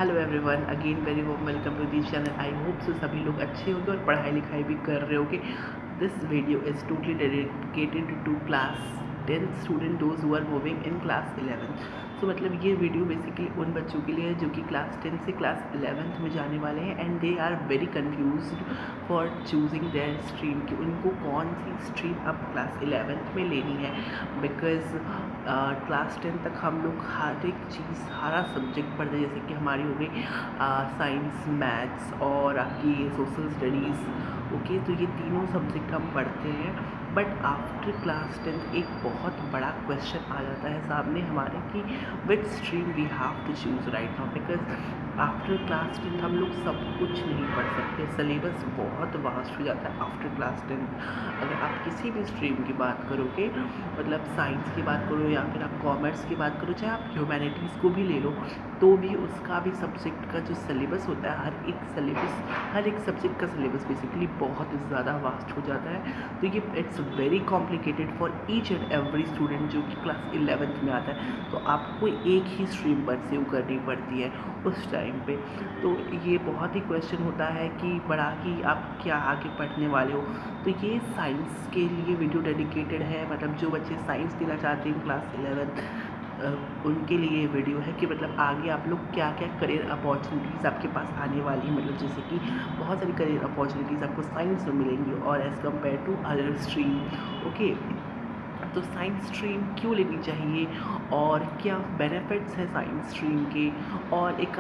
Hello everyone, again very warm welcome to this channel. I hope so सभी लोग अच्छे होंगे और पढ़ाई लिखाई भी कर रहे होंगे। This video is totally dedicated to class 10 student those who are moving in class 11। So मतलब ये वीडियो बेसिकली उन बच्चों के लिए है जो कि क्लास 10 से क्लास 11th में जाने वाले हैं and they are very confuse for choosing their stream कि उनको कौन सी स्ट्रीम अब क्लास 11th में लेनी है। बिकॉज क्लास 10 तक हम लोग हर एक चीज़ सारा सब्जेक्ट पढ़ते हैं, जैसे कि हमारी हो गई साइंस, मैथ्स और आपकी सोशल स्टडीज़। ओके, तो ये तीनों सब्जेक्ट हम पढ़ते हैं। बट आफ्टर क्लास 10 एक बहुत बड़ा क्वेश्चन आ जाता है सामने हमारे कि which stream we have to choose right now. Because after class 10 हम लोग सब कुछ नहीं पढ़ सकते, सिलेबस बहुत वास्ट हो जाता है आफ्टर क्लास 10। अगर आप किसी भी स्ट्रीम की बात करोगे, मतलब साइंस की बात करो या फिर आप कॉमर्स की बात करो, चाहे आप ह्यूमैनिटीज़ को भी ले लो, तो भी उसका भी सब्जेक्ट का जो सिलेबस होता है, हर एक सब्जेक्ट का सिलेबस बेसिकली बहुत ज़्यादा वास्ट हो जाता है। तो ये it's very complicated for each and every student जो कि क्लास 11th में आता है। तो आपको एक ही स्ट्रीम परस्यू करनी पड़ती है उस टाइम पे। तो ये बहुत ही क्वेश्चन होता है कि बड़ा कि आप क्या आगे पढ़ने वाले हो। तो ये साइंस के लिए वीडियो डेडिकेटेड है, मतलब जो बच्चे साइंस लेना चाहते हैं क्लास 11 उनके लिए ये वीडियो है कि मतलब आगे आप लोग क्या क्या करियर अपॉर्चुनिटीज़ आपके पास आने वाली हैं। मतलब जैसे कि बहुत सारी करियर अपॉर्चुनिटीज़ आपको साइंस में मिलेंगी और as compare to other stream. Okay, तो साइंस स्ट्रीम क्यों लेनी चाहिए और क्या बेनिफिट्स हैं साइंस स्ट्रीम के, और एक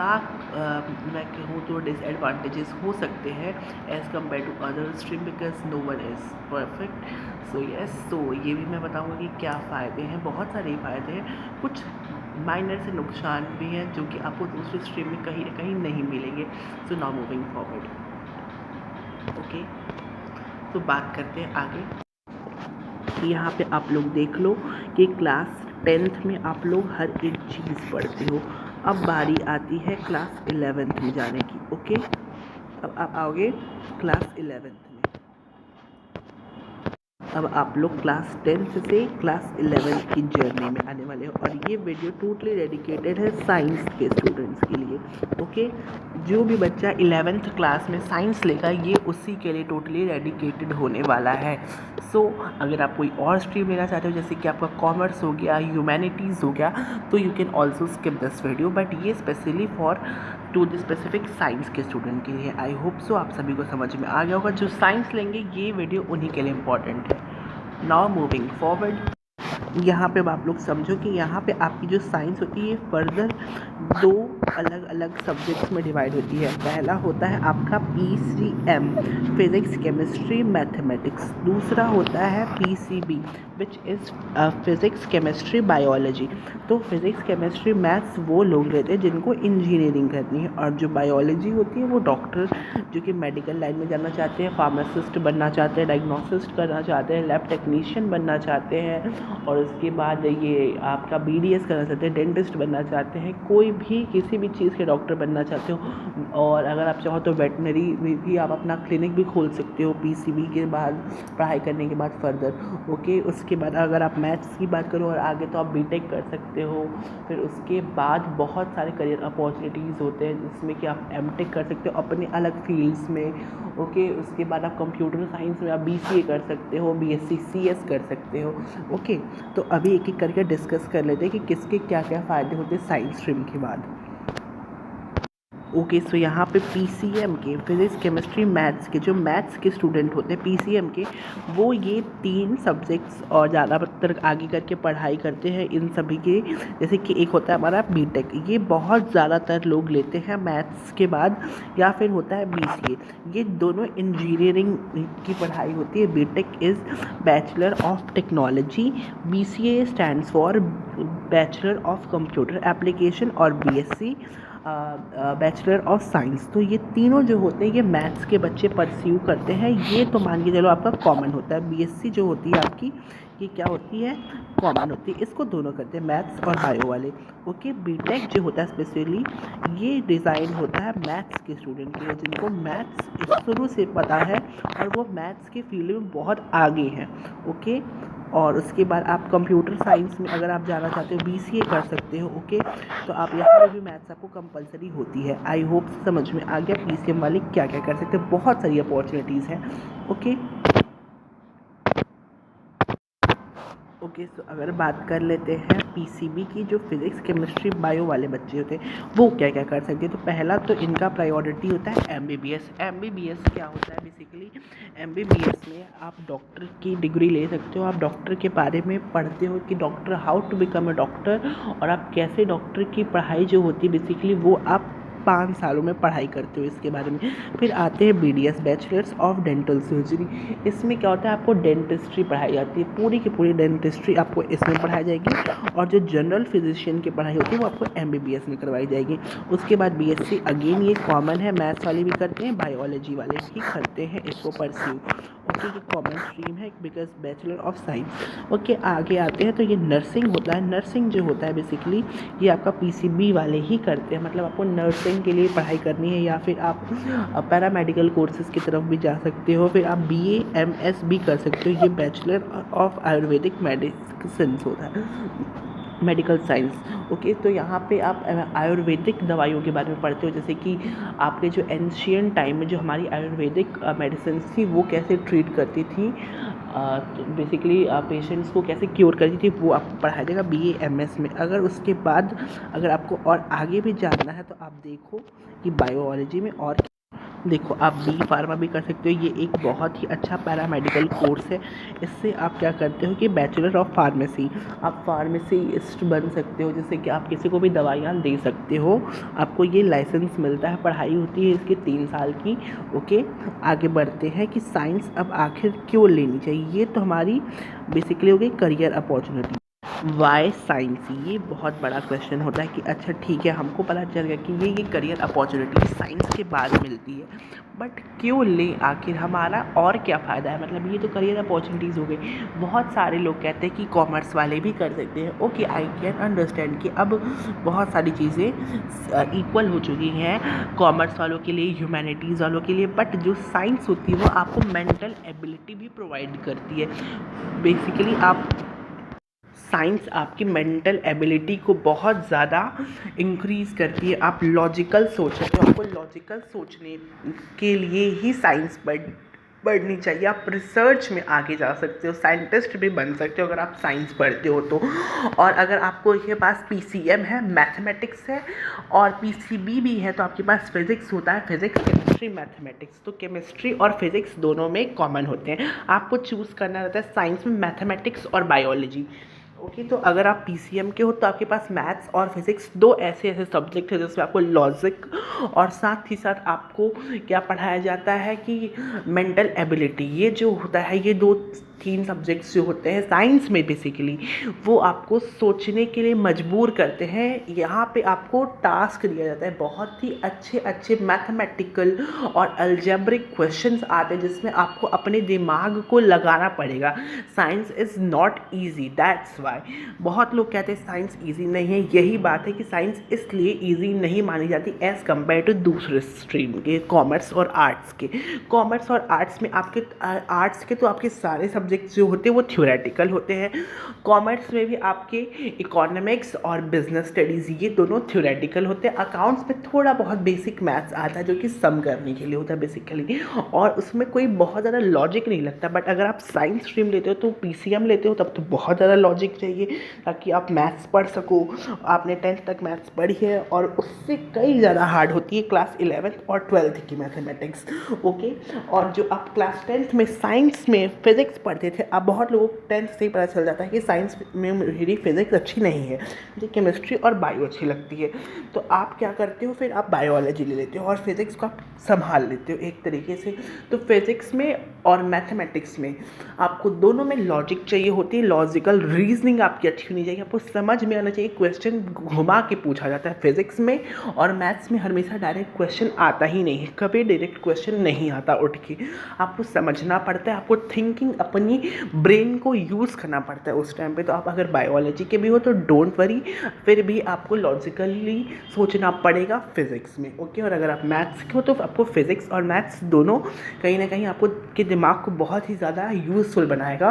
मैं कहूँ तो डिसएडवांटेजेस हो सकते हैं as compare to other stream, because no one is perfect. So yes, तो ये भी मैं बताऊँगा कि क्या फ़ायदे हैं। बहुत सारे फ़ायदे हैं, कुछ माइनर से नुकसान भी हैं जो कि आपको दूसरी स्ट्रीम में कहीं ना कहीं नहीं मिलेंगे। So now moving forward. Okay, तो बात करते हैं आगे। यहाँ पे आप लोग देख लो कि क्लास 10th में आप लोग हर एक चीज़ पढ़ते हो। अब बारी आती है क्लास 11th में जाने की। ओके, अब आप आओगे क्लास 11th में। अब आप लोग क्लास 10th से क्लास 11th की जर्नी में आने वाले हो और ये वीडियो टोटली डेडिकेटेड है साइंस के स्टूडेंट्स के लिए। ओके, जो भी बच्चा 11th क्लास में साइंस लेगा ये उसी के लिए टोटली डेडिकेटेड होने वाला है। सो अगर आप कोई और स्ट्रीम लेना चाहते हो, जैसे कि आपका कॉमर्स हो गया, ह्यूमैनिटीज़ हो गया, तो you can also skip this video, but ये specially for to the specific science के स्टूडेंट के लिए। आई होप सो आप सभी को समझ में आ गया होगा। जो साइंस लेंगे ये वीडियो उन्हीं के लिए इम्पॉर्टेंट है। नाउ मूविंग फॉरवर्ड, यहाँ पे आप लोग समझो कि यहाँ पे आपकी जो साइंस होती है फर्दर दो अलग अलग सब्जेक्ट्स में डिवाइड होती है। पहला होता है आपका PCM, फिज़िक्स केमिस्ट्री मैथमेटिक्स। दूसरा होता है PCB which is physics chemistry biology. तो फिज़िक्स केमिस्ट्री मैथ्स वो लोग लेते हैं जिनको इंजीनियरिंग करनी है, और जो बायोलॉजी होती है वो डॉक्टर जो कि मेडिकल लाइन में जाना चाहते हैं, फार्मासिस्ट बनना चाहते हैं, डायग्नोसिस्ट करना चाहते हैं, लैब टेक्नीशियन बनना चाहते हैं, और उसके बाद ये आपका BDS करना चाहते हैं, डेंटिस्ट बनना चाहते हैं, कोई भी किसी भी चीज़ के डॉक्टर बनना चाहते हो। और अगर आप चाहो तो वेटनरी में भी आप अपना क्लिनिक भी खोल सकते हो PCB के बाद, पढ़ाई करने के बाद फर्दर। ओके, उसके बाद अगर आप मैथ्स की बात करो और आगे तो आप BTech कर सकते हो। फिर उसके बाद बहुत सारे करियर अपॉर्चुनिटीज़ होते हैं जिसमें कि आप MTech कर सकते हो अपने अलग फील्ड्स में। ओके, उसके बाद आप कंप्यूटर साइंस में आप BCA कर सकते हो, BSc CS कर सकते हो। ओके, तो अभी एक एक करके डिस्कस कर लेते हैं कि किसके क्या क्या फ़ायदे होते हैं साइंस स्ट्रीम के बाद। ओके, सो यहाँ पे PCM के फिज़िक्स केमिस्ट्री मैथ्स के जो मैथ्स के स्टूडेंट होते हैं PCM के, वो ये 3 सब्जेक्ट्स और ज़्यादातर आगे करके पढ़ाई करते हैं इन सभी के। जैसे कि एक होता है हमारा BTech, ये बहुत ज़्यादातर लोग लेते हैं मैथ्स के बाद, या फिर होता है BCA। ये दोनों इंजीनियरिंग की पढ़ाई होती है। BTech is bachelor of technology, BCA stands for bachelor of computer application, और BSc बैचलर ऑफ साइंस। तो ये तीनों जो होते हैं ये मैथ्स के बच्चे परस्यू करते हैं। ये तो मान के चलो आपका कॉमन होता है। BSc जो होती है आपकी, ये क्या होती है, कॉमन होती है। इसको दोनों करते हैं, मैथ्स और बायो वाले। ओके, बीटेक जो होता है स्पेशली ये डिज़ाइन होता है मैथ्स के स्टूडेंट के लिए, जिनको मैथ्स शुरू से पता है और वो मैथ्स के फील्ड में बहुत आगे हैं। ओके, और उसके बाद आप कंप्यूटर साइंस में अगर आप जाना चाहते हो बीसीए कर सकते हो। ओके, तो आप यहाँ पे भी मैथ्स आपको कंपलसरी होती है। आई होप समझ में आ गया पीसीएम वाले क्या क्या कर सकते हैं, बहुत सारी अपॉर्चुनिटीज़ हैं। ओके ओके, सो अगर बात कर लेते हैं पीसीबी की, जो फिज़िक्स केमिस्ट्री बायो वाले बच्चे होते हैं वो क्या क्या कर सकते हैं। तो पहला तो इनका प्रायोरिटी होता है एमबीबीएस। एमबीबीएस क्या होता है बेसिकली, एमबीबीएस में आप डॉक्टर की डिग्री ले सकते हो। आप डॉक्टर के बारे में पढ़ते हो कि doctor, how to become a doctor, और आप कैसे डॉक्टर की पढ़ाई जो होती है बेसिकली वो आप 5 सालों में पढ़ाई करते हो इसके बारे में। फिर आते हैं BDS, bachelors of dental surgery. इसमें क्या होता है, आपको डेंटिस्ट्री पढ़ाई जाती है, पूरी की पूरी डेंटिस्ट्री आपको इसमें पढ़ाई जाएगी। और जो जनरल फिजिशियन की पढ़ाई होती है वो आपको एमबीबीएस में करवाई जाएगी। उसके बाद बीएससी, अगेन ये कॉमन है, मैथ्स वाले भी करते हैं, बायोलॉजी वाले भी करते हैं इसको परस्यू। ओके, ये कॉमन स्ट्रीम है because bachelor of science. Okay, आगे आते हैं तो ये नर्सिंग होता है। नर्सिंग जो होता है बेसिकली ये आपका पीसीबी वाले ही करते हैं, मतलब आपको नर्सिंग के लिए पढ़ाई करनी है, या फिर आप पैरामेडिकल कोर्सेज की तरफ भी जा सकते हो। फिर आप बीए एमएस भी कर सकते हो, ये बैचलर ऑफ आयुर्वेदिक मेडिसिन होता है, मेडिकल साइंस। ओके, तो यहाँ पे आप आयुर्वेदिक दवाइयों के बारे में पढ़ते हो, जैसे कि आपके जो एंशियंट टाइम में जो हमारी आयुर्वेदिक मेडिसिन थी वो कैसे ट्रीट करती थी, तो बेसिकली पेशेंट्स को कैसे क्योर करती थी, वो आपको पढ़ाया जाएगा बीए एमएस में। अगर उसके बाद अगर आपको और आगे भी जानना है तो आप देखो कि बायोलॉजी में और देखो, आप बी फार्मा भी कर सकते हो। ये एक बहुत ही अच्छा पैरामेडिकल कोर्स है। इससे आप क्या करते हो कि बैचलर ऑफ फार्मेसी, आप फार्मेसिस्ट बन सकते हो, जैसे कि आप किसी को भी दवाइयाँ दे सकते हो। आपको ये लाइसेंस मिलता है, पढ़ाई होती है इसकी 3 साल की। ओके, आगे बढ़ते हैं कि साइंस अब आखिर क्यों लेनी चाहिए। ये तो हमारी बेसिकली हो गई करियर अपॉर्चुनिटी। वाई साइंस, ये बहुत बड़ा क्वेश्चन होता है कि अच्छा ठीक है, हमको पता चल गया कि ये करियर अपॉर्चुनिटी साइंस के बाद मिलती है, बट क्यों लें, आखिर हमारा और क्या फ़ायदा है। मतलब ये तो करियर अपॉर्चुनिटीज़ हो गई। बहुत सारे लोग कहते हैं कि कॉमर्स वाले भी कर सकते हैं। ओके, आई कैन अंडरस्टैंड कि अब बहुत सारी चीज़ें इक्वल हो चुकी हैं कॉमर्स वालों के लिए, ह्यूमैनिटीज़ वालों के लिए, बट जो साइंस होती है वो आपको मेंटल एबिलिटी भी प्रोवाइड करती है। बेसिकली आप साइंस आपकी मेंटल एबिलिटी को बहुत ज़्यादा इंक्रीज़ करती है। आप लॉजिकल सोच सकते हो, आपको लॉजिकल सोचने के लिए ही साइंस पढ़नी चाहिए। आप रिसर्च में आगे जा सकते हो, साइंटिस्ट भी बन सकते हो अगर आप साइंस पढ़ते हो तो। और अगर आपको के पास पीसीएम है, मैथमेटिक्स है, और पीसीबी भी है, तो आपके पास फिज़िक्स होता है, फिज़िक्स केमिस्ट्री मैथमेटिक्स। तो केमिस्ट्री और फिज़िक्स दोनों में कॉमन होते हैं। आपको चूज़ करना रहता है साइंस में मैथमेटिक्स और बायोलॉजी। ओके, तो अगर आप पीसीएम के हो तो आपके पास मैथ्स और फिज़िक्स दो ऐसे सब्जेक्ट है जिसमें आपको लॉजिक और साथ ही साथ आपको क्या पढ़ाया जाता है कि मेंटल एबिलिटी। ये जो होता है, ये 2-3 सब्जेक्ट्स जो होते हैं साइंस में बेसिकली वो आपको सोचने के लिए मजबूर करते हैं। यहाँ पे आपको टास्क दिया जाता है, बहुत ही अच्छे अच्छे मैथमेटिकल और अलजेब्रिक क्वेश्चंस आते हैं जिसमें आपको अपने दिमाग को लगाना पड़ेगा। Science is not easy, that's why बहुत लोग कहते हैं साइंस ईजी नहीं है। यही बात है कि साइंस इसलिए ईजी नहीं मानी जाती एज़ कम्पेयर टू दूसरे स्ट्रीम के, कॉमर्स और आर्ट्स के। कॉमर्स और आर्ट्स में आपके आर्ट्स के तो आपके सारे सब्जेक्ट्स जो होते हैं वो थ्योरेटिकल होते हैं। कॉमर्स में भी आपके इकोनॉमिक्स और बिजनेस स्टडीज़ ये दोनों थ्योरेटिकल होते हैं। अकाउंट्स में थोड़ा बहुत बेसिक मैथ्स आता है जो कि सम करने के लिए होता है बेसिकली, और उसमें कोई बहुत ज़्यादा लॉजिक नहीं लगता। बट अगर आप साइंस स्ट्रीम लेते हो तो पीसीएम लेते हो तब तो बहुत ज़्यादा लॉजिक चाहिए ताकि आप मैथ्स पढ़ सको। आपने 10th तक मैथ्स पढ़ी है और उससे कई ज़्यादा हार्ड होती है क्लास 11th और 12th की मैथमेटिक्स। ओके, और जो आप क्लास 10th में साइंस में फिज़िक्स पढ़ते थे, अब बहुत लोगों को 10th से ही पता चल जाता है कि साइंस में मेरी फिज़िक्स अच्छी नहीं है, मुझे केमिस्ट्री और बायो अच्छी लगती है। तो आप क्या करते हो, फिर आप बायोलॉजी ले लेते हो और फिज़िक्स को आप संभाल लेते हो एक तरीके से। तो फिज़िक्स में और मैथमेटिक्स में आपको दोनों में लॉजिक चाहिए होती है, लॉजिकल रीजनिंग आपकी अच्छी होनी चाहिए, आपको समझ में आना चाहिए। क्वेश्चन घुमा के पूछा जाता है फिजिक्स में, और मैथ्स में हमेशा डायरेक्ट क्वेश्चन आता ही नहीं है, कभी डायरेक्ट क्वेश्चन नहीं आता उठ के, आपको समझना पड़ता है, आपको थिंकिंग अपनी ब्रेन को यूज़ करना पड़ता है उस टाइम पे। तो आप अगर बायोलॉजी के भी हो तो डोंट वरी, फिर भी आपको लॉजिकली सोचना पड़ेगा फिजिक्स में, ओके। और अगर आप मैथ्स के हो तो आपको फिजिक्स और मैथ्स दोनों कहीं ना कहीं आपको के दिमाग को बहुत ही ज़्यादा यूज़फुल बनाएगा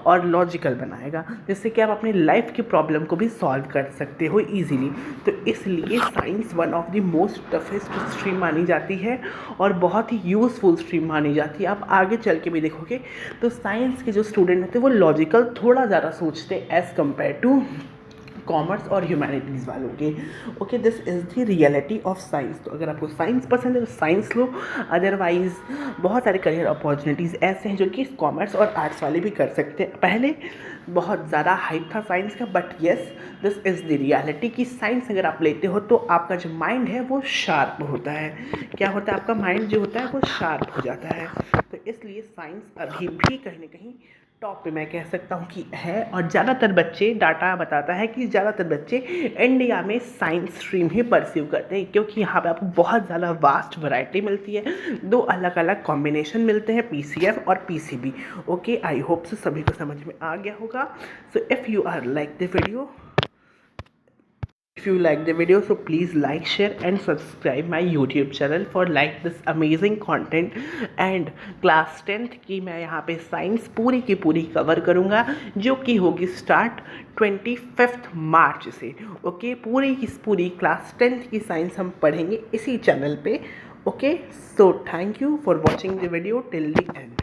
और लॉजिकल बनाएगा, जिससे कि आप अपनी लाइफ की प्रॉब्लम को भी सॉल्व कर सकते हो ईजीली। तो इसलिए science one of the most toughest stream मानी जाती है और बहुत ही यूज़फुल स्ट्रीम मानी जाती है। आप आगे चल के भी देखोगे तो साइंस के जो स्टूडेंट होते हैं वो लॉजिकल थोड़ा ज़्यादा सोचते हैं एज़ कम्पेयर टू कॉमर्स और ह्यूमैनिटीज़ वालों के, okay. This is the reality of science. तो अगर आपको साइंस पसंद है तो साइंस लो, अदरवाइज़ बहुत सारे करियर अपॉर्चुनिटीज़ ऐसे हैं जो कि कॉमर्स और आर्ट्स वाले भी कर सकते हैं। पहले बहुत ज़्यादा हाइप था साइंस का, but yes this is the reality कि साइंस अगर आप लेते हो तो आपका जो माइंड है वो शार्प होता है। क्या होता है, आपका माइंड जो होता है वो शार्प हो जाता है। तो इसलिए साइंस अभी भी कहीं ना कहीं टॉप पे मैं कह सकता हूँ कि है। और ज़्यादातर बच्चे, डाटा बताता है कि ज़्यादातर बच्चे इंडिया में साइंस स्ट्रीम ही परस्यू करते हैं, क्योंकि यहाँ पे आपको बहुत ज़्यादा वास्ट वैरायटी मिलती है, दो अलग अलग कॉम्बिनेशन मिलते हैं, पीसीएम और PCB, okay. I hope so सभी को समझ में आ गया होगा। So if you are like the video, if you like the video, so please like, share and subscribe my YouTube channel for like this amazing content। and class 10th की मैं यहाँ पे साइंस पूरी की पूरी कवर करूँगा, जो कि होगी स्टार्ट 25 मार्च से, ओके। पूरी की पूरी क्लास 10th की साइंस हम पढ़ेंगे इसी चैनल पे, okay. So thank you for watching the video till the end.